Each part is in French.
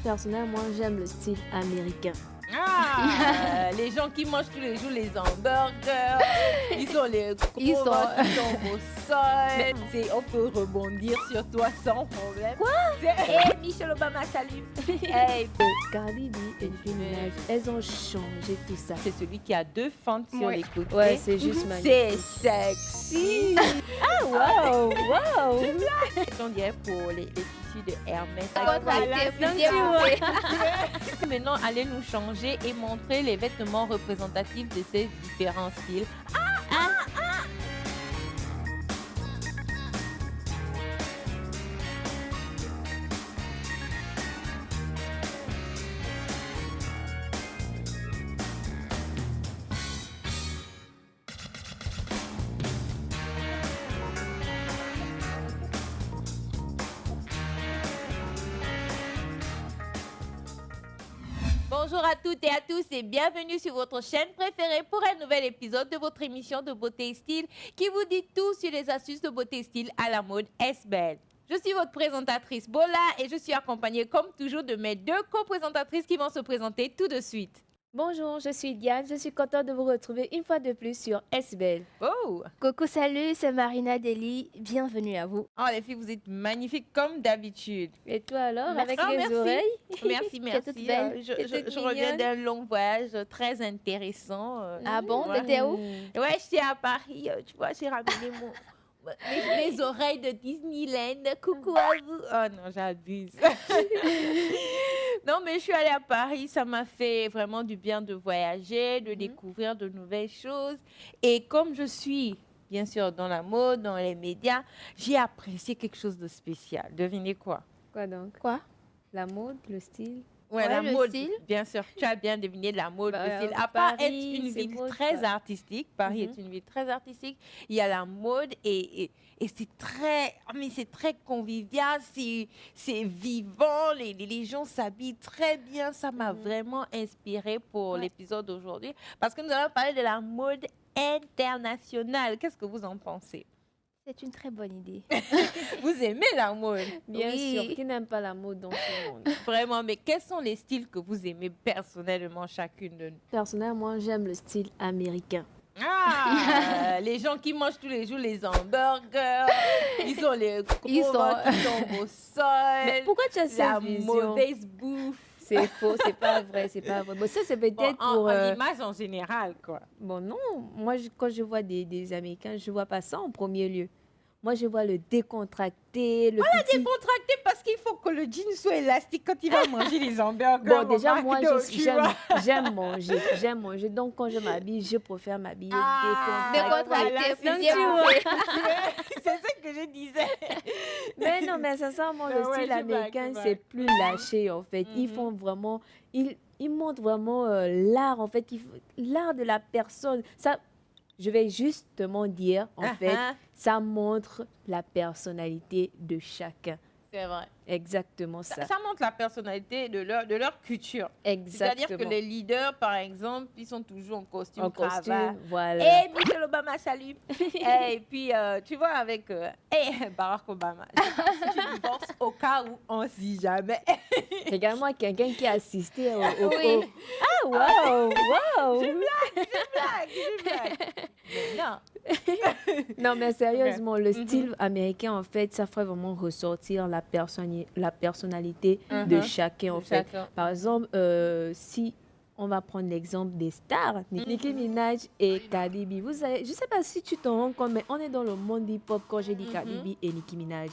Personnellement, j'aime le style américain. Ah, les gens qui mangent tous les jours les hamburgers, ils ont les Ils gros sont- ventres qui tombent au sol. On peut rebondir sur toi sans problème. Quoi? Hey, Michelle Obama, salut. Hey, Cardi B et Nicki Minaj, elles ont changé tout ça. c'est celui qui a deux fentes sur Ouais. les côtés. Ouais, c'est juste C'est magnifique. sexy. Wow, wow. On dirait pour les tissus de Hermès. Maintenant, allez nous changer et montrer les vêtements représentatifs de ces différents styles. Bonjour à toutes et à tous et bienvenue sur votre chaîne préférée pour un nouvel épisode de votre émission de beauté et style qui vous dit tout sur les astuces de beauté et style à la mode S-Belle. Je suis votre présentatrice Bola et je suis accompagnée comme toujours de mes deux co-présentatrices qui vont se présenter tout de suite. Bonjour, je suis Diane. Je suis contente de vous retrouver une fois de plus sur SBL. Oh, Coucou, salut, c'est Marina Deli. Bienvenue à vous. les filles, vous êtes magnifiques comme d'habitude. Et toi alors, Merci. avec Ah, les merci. oreilles? Merci, merci. toute belle. Je reviens d'un long voyage très intéressant. Ah bon, Ouais. t'étais où? Ouais, j'étais à Paris, tu vois, j'ai ramené mes oreilles de Disneyland. Coucou à vous. Oh non, j'abuse. Non, mais je suis allée à Paris, ça m'a fait vraiment du bien de voyager, de découvrir de nouvelles choses. Et comme je suis, bien sûr, dans la mode, dans les médias, j'ai apprécié quelque chose de spécial. Devinez quoi? Quoi donc? Quoi? La mode, le style? Ouais, Ouais, la le mode, style. bien sûr. Tu as bien deviné de la mode, Bah, le style. À part Paris, être une c'est ville mode, très quoi. artistique, Paris est une ville très artistique, il y a la mode et c'est très, c'est très convivial, c'est vivant, les gens s'habillent très bien. Ça m'a vraiment inspiré pour Ouais. l'épisode d'aujourd'hui parce que nous allons parler de la mode internationale. Qu'est-ce que vous en pensez? C'est une très bonne idée. Vous aimez la mode? Bien Oui. sûr, qui n'aime pas la mode dans ce monde? Vraiment, mais quels sont les styles que vous aimez personnellement chacune de nous? Personnellement, j'aime le style américain. Ah, les gens qui mangent tous les jours les hamburgers, ils ont les Ils gros sont- ventres qui tombent au sol, Mais pourquoi tu as la cette vision? mauvaise bouffe. C'est faux, c'est pas vrai, c'est pas vrai. Bon, ça, c'est peut-être Bon, pour... en image en général, quoi. Bon, non, moi, quand je vois des Américains, je vois pas ça en premier lieu. Moi, je vois le décontracté, le petit... Décontracté parce qu'il faut que le jean soit élastique quand il va manger les hamburgers. Bon, au déjà, McDo, moi, tu vois. j'aime manger, j'aime manger. Donc, quand je m'habille, je préfère m'habiller Décontracté, voilà, c'est bien ça. fait. C'est ça que je disais. Mais non, mais sincèrement, le Ah ouais, style je blague, américain, je c'est blague. plus lâché, en fait. Ils font vraiment... Ils montrent vraiment l'art, en fait. L'art de la personne. Ça, je vais justement dire, en fait, Ah, ça montre la personnalité de chacun. c'est vrai. Exactement ça. Ça montre la personnalité de leur culture. Exactement. C'est-à-dire que les leaders, par exemple, ils sont toujours en costume, En cravate. costume, voilà. Hey, Michelle Obama, salut. Et puis, tu vois, avec Barack Obama, je sais pas si tu divorces au cas où on ne sait jamais. Regarde-moi quelqu'un qui a assisté au... Oui. Ah, waouh, waouh. Je blague. Mais non. Non, mais sérieusement, le Mhm. style américain, en fait, ça ferait vraiment ressortir la personnalité de Mhm. chacun, en De fait. chacun. Par exemple, si on va prendre l'exemple des stars, Nicki Minaj et Cardi B. Vous savez, je ne sais pas si tu t'en rends compte, mais on est dans le monde hip-hop quand j'ai dit Cardi B et Nicki Minaj.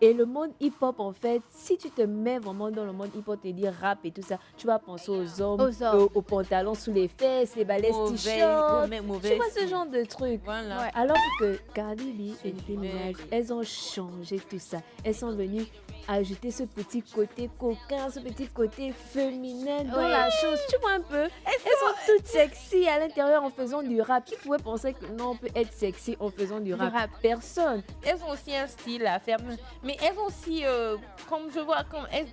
Et le monde hip-hop, en fait, si tu te mets vraiment dans le monde hip-hop et dire rap et tout ça, tu vas penser aux hommes, Aux hommes. aux pantalons sous les fesses, les balais t-shirts. Tu vois ce genre de trucs. Voilà. Ouais. Alors que Cardi B et Nicki Minaj, elles ont changé tout ça. Elles sont venues ajouter ce petit côté coquin, ce petit côté féminin dans Oui. la chose. Tu vois un peu? Elles sont toutes sexy à l'intérieur en faisant du rap. Qui pourrait penser que non, on peut être sexy en faisant du rap? rap. Personne. Elles ont aussi un style à faire. Mais elles ont aussi, comme je vois, elles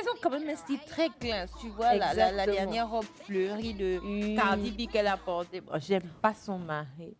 ont quand même un style très classe. Tu vois, la Exactement. dernière robe fleurie de Cardi B qu'elle a portée. Bon, j'aime pas son mari.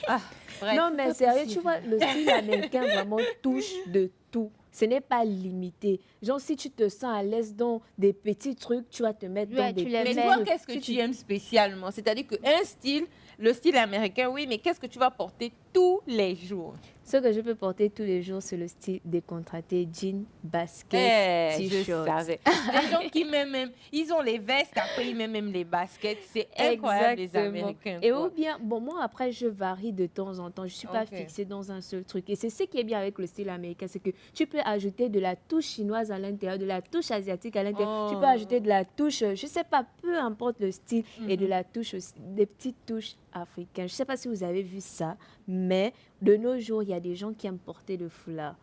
Ah, bref, Non, mais pas sérieux, possible. tu vois, le style américain vraiment touche de tout. ce n'est pas limité. Genre, si tu te sens à l'aise dans des petits trucs, tu vas te mettre dans Ouais, des tu les Mais mets. toi, qu'est-ce que tu aimes spécialement? C'est-à-dire qu'un style, le style américain, oui, mais qu'est-ce que tu vas porter tous les jours? Ce que je peux porter tous les jours, c'est le style décontracté, jean, basket, Je t-shirt. savais. Les gens qui même, ils ont les vestes, après ils mettent même les baskets. C'est incroyable, les Exactement. Américains. Et quoi. ou bien, bon, moi, après, je varie de temps en temps. Je ne suis pas Ok. fixée dans un seul truc. Et c'est ce qui est bien avec le style américain, c'est que tu peux ajouter de la touche chinoise à l'intérieur, de la touche asiatique à l'intérieur. Tu peux Oh. ajouter de la touche, je ne sais pas, peu importe le style, et de Mhm. la touche aussi, des petites touches africaines. Je ne sais pas si vous avez vu ça, mais de nos jours, il y a des gens qui aiment porter le foulard.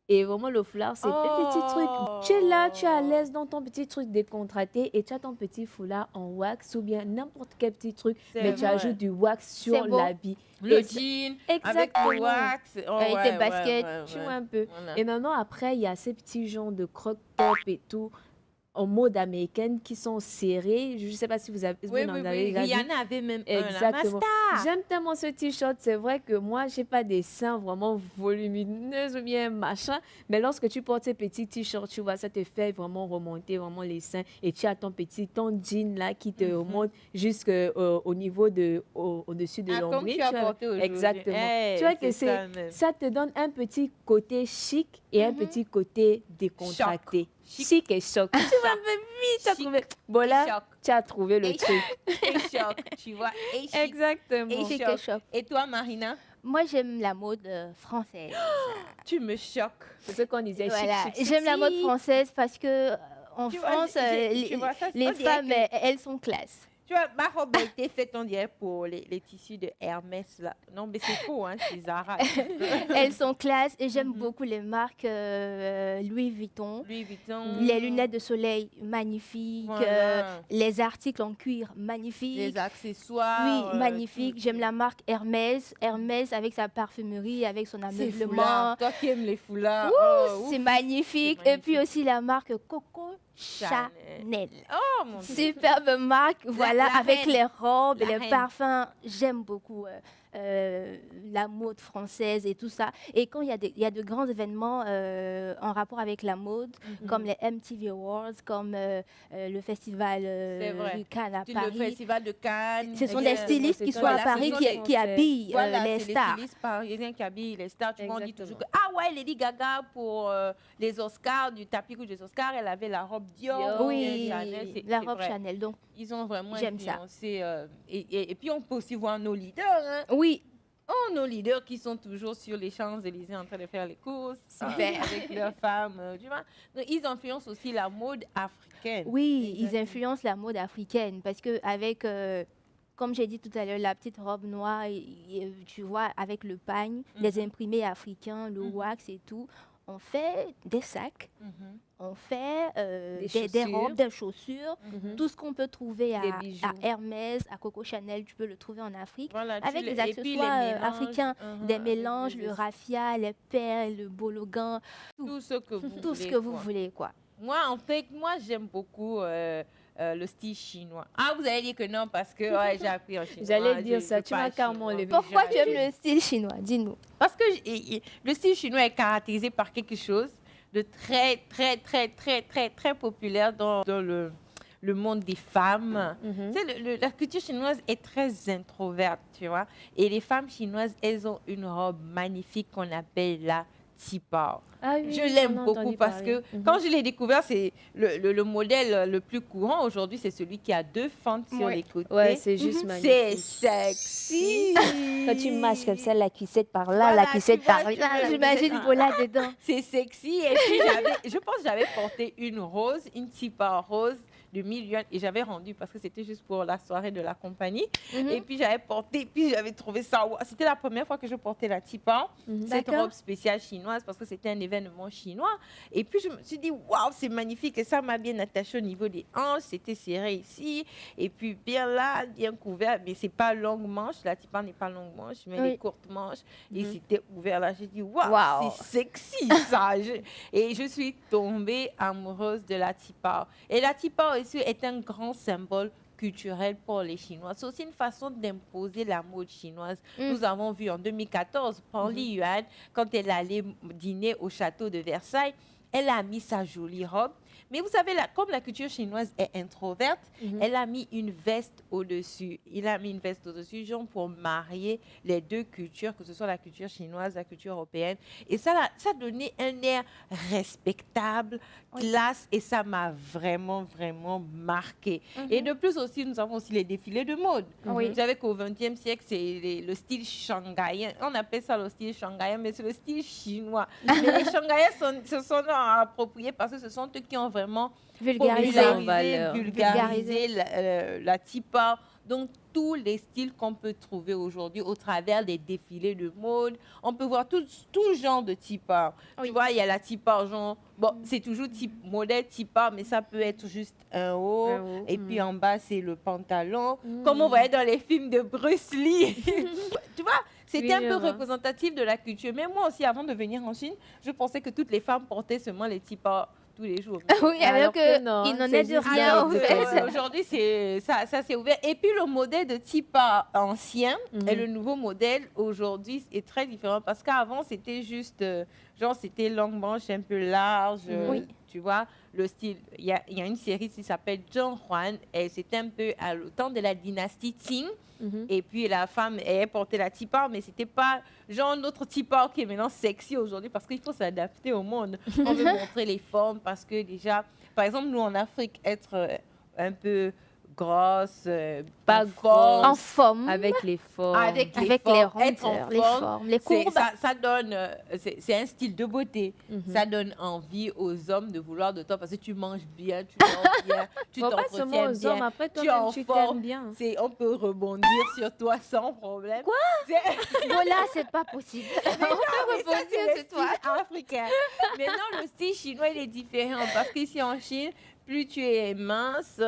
Et vraiment, le foulard, c'est un petit truc. Tu es là, tu es à l'aise dans ton petit truc décontracté et tu as ton petit foulard en wax ou bien n'importe quel petit truc, C'est mais tu vrai. ajoutes du wax sur C'est beau. l'habit. Le Et- jean, avec Exactement. le wax. Oh, Avec ouais, tes baskets, Tu vois un peu. Voilà. Et maintenant, après, il y a ces petits genres de croque-top et tout en mode américaine qui sont serrés. Je ne sais pas si vous en Oui, avez oui, déjà oui. vu. Rihanna avait même un, la Exactement. Masta. J'aime tellement ce t-shirt. C'est vrai que moi, j'ai pas des seins vraiment volumineux ou bien machin. Mais lorsque tu portes ces petits t-shirts, tu vois, ça te fait vraiment remonter vraiment les seins. Et tu as ton jean là qui te remonte jusqu'au niveau au-dessus de Ah, comme l'ombril. tu as vois. porté aujourd'hui. Exactement. Hey, Tu vois que ça même. ça te donne un petit côté chic et un petit côté décontracté. Chic et choc. Tu vas même vite, tu as Chic trouvé. Bon là, choc. tu as trouvé le Et- truc. Et choc, tu vois. Et chic. Exactement. Et Chic choc. et choc. Et toi, Marina, Moi, j'aime la mode française. tu me choques. C'est ce qu'on disait. chic, Voilà. chic, chic, J'aime la mode chic. française parce que en Tu vois, France, tu vois, ça, les on dirait femmes, que- elles sont classe. Tu vois, ma robe a été faite, on dirait, pour les tissus de Hermès, là. Non, mais c'est faux, hein, c'est Zara. Elles sont classe et j'aime Mhm. beaucoup les marques Louis Vuitton. Louis Vuitton. Les lunettes de soleil magnifiques, Voilà. les articles en cuir magnifiques. Les accessoires. Oui, magnifique. tout. J'aime la marque Hermès. Hermès avec sa parfumerie, avec son Ces ameublement. foulards. Toi qui aimes les foulards. Oh, C'est ouf. magnifique. C'est Et puis magnifique. aussi la marque Coco Chanel. Chanel. Oh, mon Dieu. Superbe marque, voilà, la avec reine. les robes, La les reine. parfums. J'aime beaucoup la mode française et tout ça. Et quand il y a de grands événements en rapport avec la mode, comme les MTV Awards, comme le festival C'est vrai. du Cannes à Le Paris, festival de Cannes. ce sont il y des a- stylistes qui c'est sont à voilà, ce Paris sont qui, des- qui habillent Voilà, les c'est stars. les stylistes parisiens qui habillent les stars. Tu vois, on dit Exactement. toujours que, ah ouais, Lady Gaga, pour les Oscars, du tapis rouge des Oscars, elle avait la robe Dior. Dior. ou Oui, bien Chanel, c'est- la c'est robe vrai. Chanel. Donc, Ils ont vraiment J'aime ça. influencé. Et puis, on peut aussi voir nos leaders. Hein. oui, Oh, nos leaders qui sont toujours sur les Champs-Élysées en train de faire les courses. Super. Avec leurs femmes, tu vois. Donc, ils influencent aussi la mode africaine. oui, ils Exactement. influencent la mode africaine parce que avec, comme j'ai dit tout à l'heure, la petite robe noire, tu vois, avec le pagne, les imprimés africains, le wax et tout, on fait des sacs, Mhm. on fait Des des chaussures. robes, des chaussures, Mhm. tout ce qu'on peut trouver Des bijoux. à Hermès, à Coco Chanel, tu peux le trouver en Afrique. Voilà, tu Avec les- des et puis les accessoires mélanges, africains, des avec mélanges, les- le raffia, les perles, le bologan, tout ce que vous tout ce voulez, que vous quoi. voulez, quoi. Moi, en fait, j'aime beaucoup le style chinois. Ah, vous allez dire que non, parce que ouais, j'ai appris en chinois. J'allais dire je ça, peux tu pas m'as le carrément chinois. levé. Pourquoi tu J'ai- aimes le style chinois? Dis-nous. Parce que le style chinois est caractérisé par quelque chose de très, très, très, très, très, très populaire dans le monde des femmes. Mhm. Tu sais, la culture chinoise est très introverte, tu vois. Et les femmes chinoises, elles ont une robe magnifique qu'on appelle la Qipao. Ah oui, Je on l'aime a beaucoup entendu parce parler. que Mhm. quand je l'ai découvert, c'est le modèle le plus courant aujourd'hui, c'est celui qui a deux fentes sur Ouais. les côtés. Ouais, c'est juste C'est magnifique. sexy. Quand tu marches comme ça, la cuissette par là, Voilà, la tu cuissette vois, par tu là. vois, J'imagine Bola dedans. C'est sexy. Et puis, je pense que j'avais porté une rose, une tipa rose de 1000 yuan et j'avais rendu parce que c'était juste pour la soirée de la compagnie. Mhm. Et puis, j'avais porté, puis j'avais trouvé ça. C'était la première fois que je portais la tipa, cette D'accord. robe spéciale chinoise parce que c'était un événement chinois. Et puis, je me suis dit, waouh, c'est magnifique. Et ça m'a bien attaché au niveau des hanches. C'était serré ici. Et puis, bien là, bien couvert. Mais c'est pas longue manche. La tipa n'est pas longue manche, mais Oui. les courtes manches. Et Mhm. c'était ouvert là. J'ai dit, waouh, Waouh. c'est sexy ça. Et je suis tombée amoureuse de la tipa. Et la tipa aussi est un grand symbole culturel pour les Chinois. C'est aussi une façon d'imposer la mode chinoise. Nous avons vu en 2014, Li Yuan, quand elle allait dîner au château de Versailles, elle a mis sa jolie robe. Mais vous savez, comme la culture chinoise est introverte, elle a mis une veste au-dessus. Il a mis une veste au-dessus, genre pour marier les deux cultures, que ce soit la culture chinoise, la culture européenne. Et ça donnait un air respectable, classe, et ça m'a vraiment, vraiment marqué. Et de plus aussi, nous avons aussi les défilés de mode. Vous savez qu'au XXe siècle, c'est le style shanghaïen. On appelle ça le style shanghaïen, mais c'est le style chinois. Mais les shanghaïens se sont appropriés parce que ce sont eux qui ont vraiment vulgarisé la tipa. Donc, tous les styles qu'on peut trouver aujourd'hui au travers des défilés de mode. On peut voir tout genre de tipa. Tu vois, il y a la tipa, genre, bon, c'est toujours modèle tipa, mais ça peut être juste un haut. Et puis en bas, c'est le pantalon. Comme on voyait dans les films de Bruce Lee. Tu vois, c'était un peu représentatif de la culture. Mais moi aussi, avant de venir en Chine, je pensais que toutes les femmes portaient seulement les tipas tous les jours. Oui, alors qu'il n'en est de rien, en fait. Aujourd'hui, ça s'est ouvert. Et puis, le modèle de tipa ancien et le nouveau modèle aujourd'hui est très différent parce qu'avant, c'était juste, genre, c'était longue manche, un peu large. Tu vois, le style. Il y a une série qui s'appelle Zheng Huan et c'était un peu à le temps de la dynastie Qing. Et puis la femme, elle portait la tipa, mais c'était pas genre notre tipa qui est maintenant sexy aujourd'hui parce qu'il faut s'adapter au monde. On veut montrer les formes parce que déjà, par exemple, nous en Afrique, être un peu grosse, pas grosse, en forme, avec les formes, avec les rondeurs, les formes, les courbes. Ça donne, c'est un style de beauté. Ça donne envie aux hommes de vouloir de toi parce que tu manges bien, tu dors bien, tu t'entretiens bien. Aux hommes, après toi, tu t'aimes bien. On peut rebondir sur toi sans problème. Quoi? Voilà, c'est pas possible. On peut rebondir sur toi. Africain. Maintenant, le style chinois, il est différent parce qu'ici en Chine, plus tu es mince,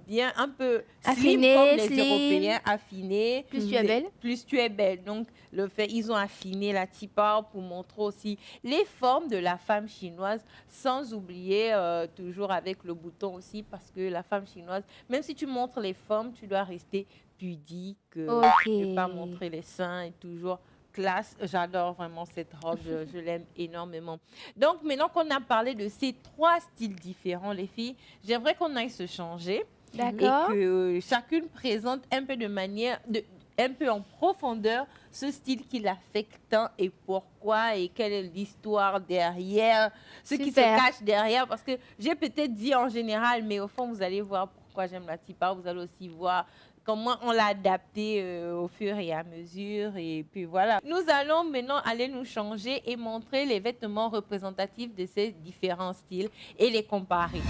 bien un peu affinée, comme les Européens, affinée, plus tu es belle. Plus tu es belle. Donc, ils ont affiné la tipa pour montrer aussi les formes de la femme chinoise, sans oublier toujours avec le bouton aussi, parce que la femme chinoise, même si tu montres les formes, tu dois rester pudique, ne pas montrer les seins et toujours classe. J'adore vraiment cette robe, je l'aime énormément. Donc, maintenant qu'on a parlé de ces 3 styles différents, les filles, j'aimerais qu'on aille se changer. D'accord. Et que chacune présente un peu de manière, un peu en profondeur, ce style qui l'affecte tant et pourquoi et quelle est l'histoire derrière, ce qui se cache derrière. Parce que j'ai peut-être dit en général, mais au fond, vous allez voir pourquoi j'aime la tipa. Vous allez aussi voir comment on l'a adapté au fur et à mesure. Et puis voilà. Nous allons maintenant aller nous changer et montrer les vêtements représentatifs de ces différents styles et les comparer.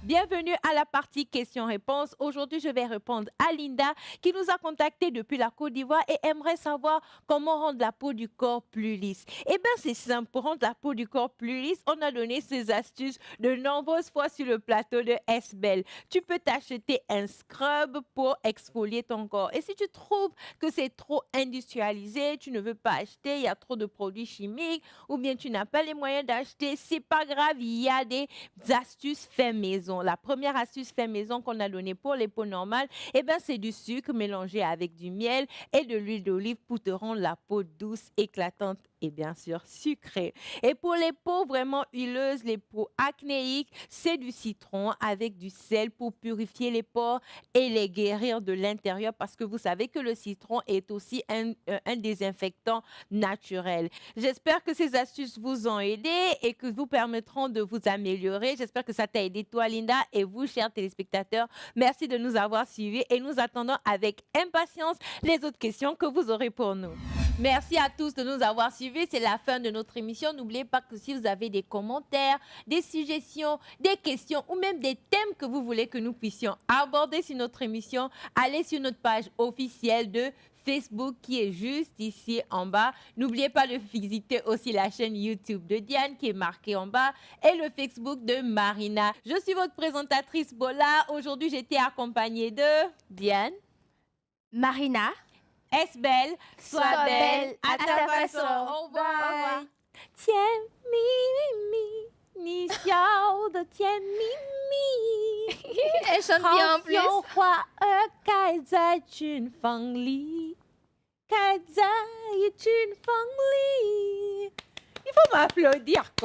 Bienvenue à la partie questions-réponses. Aujourd'hui, je vais répondre à Linda qui nous a contactés depuis la Côte d'Ivoire et aimerait savoir comment rendre la peau du corps plus lisse. Eh bien, c'est simple. Pour rendre la peau du corps plus lisse, on a donné ces astuces de nombreuses fois sur le plateau de S-Belle. Tu peux t'acheter un scrub pour exfolier ton corps. Et si tu trouves que c'est trop industrialisé, tu ne veux pas acheter, il y a trop de produits chimiques ou bien tu n'as pas les moyens d'acheter, c'est pas grave, il y a des astuces fait maison. La première astuce fait maison qu'on a donnée pour les peaux normales, eh ben, c'est du sucre mélangé avec du miel et de l'huile d'olive pour te rendre la peau douce, éclatante et bien sûr sucrée. Et pour les peaux vraiment huileuses, les peaux acnéiques, c'est du citron avec du sel pour purifier les pores et les guérir de l'intérieur parce que vous savez que le citron est aussi un désinfectant naturel. J'espère que ces astuces vous ont aidé et que vous permettront de vous améliorer. J'espère que ça t'a aidé toi, Linda, et vous, chers téléspectateurs. Merci de nous avoir suivis et nous attendons avec impatience les autres questions que vous aurez pour nous. Merci à tous de nous avoir suivis. C'est la fin de notre émission. N'oubliez pas que si vous avez des commentaires, des suggestions, des questions ou même des thèmes que vous voulez que nous puissions aborder sur notre émission, allez sur notre page officielle de Facebook qui est juste ici en bas. N'oubliez pas de visiter aussi la chaîne YouTube de Diane qui est marquée en bas et le Facebook de Marina. Je suis votre présentatrice Bola. Aujourd'hui, j'étais accompagnée de Diane, Marina, Esbel. Sois belle à ta façon. Au revoir. Tiens, mi, ni xiao de tiens, mi. Elle chante bien en plus. Il faut m'applaudir, quoi.